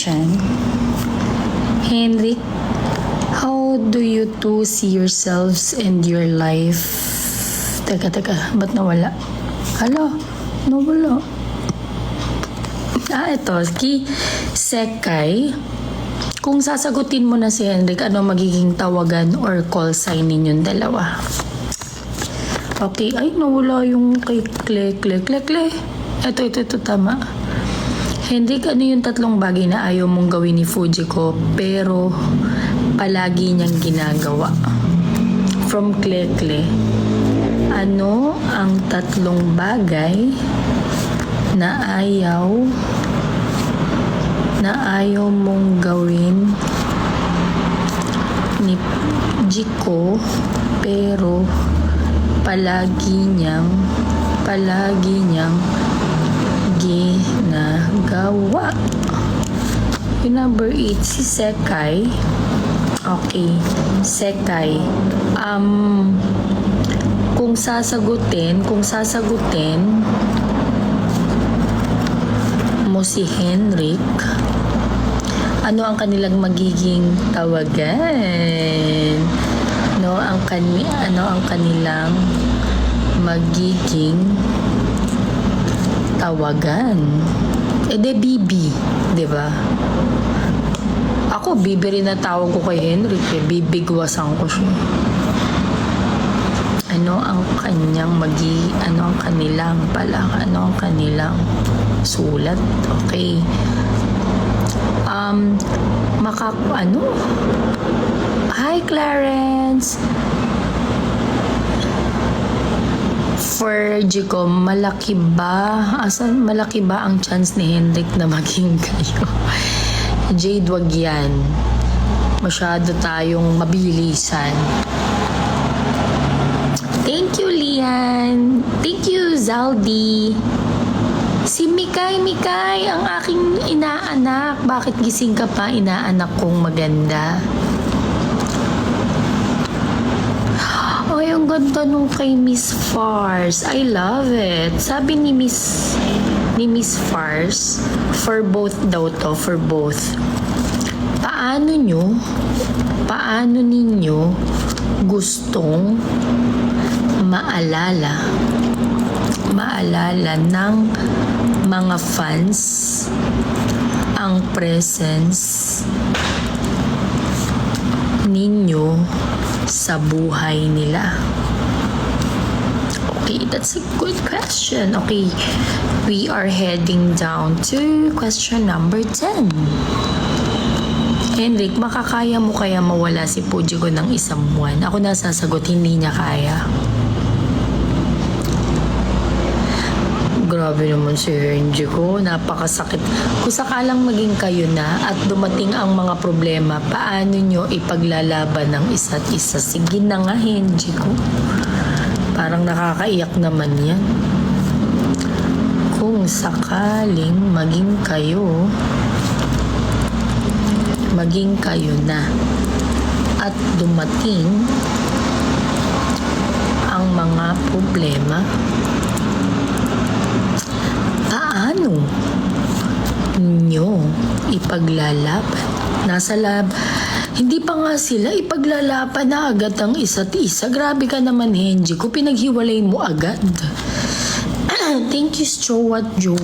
question. Henrik, how do you two see yourselves and your life? Teka, ba't nawala? Hala, nawala. Ito, Sekay. Kung sasagutin mo na si Henrik, ano magiging tawagan or call sign ninyong dalawa? Okay, ay, nawala yung kay Kle. Ito, tama. Henrik, ano yung 3 bagay na ayaw mong gawin ni Fujiko pero palagi niyang ginagawa? From Kle. Ano ang 3 bagay na ayaw mong gawin ni Jiko pero palagi niyang ginagawa? Yung number 8, si Sekay. Okay, Sekay. Kung sasagutin mo si Henrik, ano ang kanilang magiging tawagan? Ano ang kanilang magiging tawagan? Bibi, di ba? Ako, Bibi rin na tawag ko kay Henrik. Bibigwasan ko siya. Ano ang kanilang sulat? Okay. Hi, Clarence. For Jiko, malaki ba ang chance ni Henrik na maging kayo? Jade, wag yan. Masyado tayong mabilisan. Thank you, Lian. Thank you, Zaldi. Si Mikay, ang aking inaanak. Bakit gising ka pa, inaanak kong maganda? Ay, ang ganda nung kay Miss Fars. I love it. Sabi ni Miss Fars, for both daw to, for both. Paano ninyo gustong maalala ng mga fans ang presence ninyo sa buhay nila? Okay, that's a good question. Okay, we are heading down to question number 10. Henrik, makakaya mo kaya mawala si Fujiko ng 1 buwan? Ako nasasagot, hindi niya kaya. Grabe naman si Henjiko, napakasakit. Kung sakalang maging kayo na at dumating ang mga problema, paano nyo ipaglalaban ng isa't isa? Sige na nga, Henjiko. Parang nakakaiyak naman yan. Kung sakaling maging kayo na at dumating ang mga problema, paano nyo ipaglalaban? Hindi pa nga sila ipaglalaban na agad ang isa't isa. Grabe ka naman, Henjiko. Pinaghiwalay mo agad. Thank you, Stuart Joe.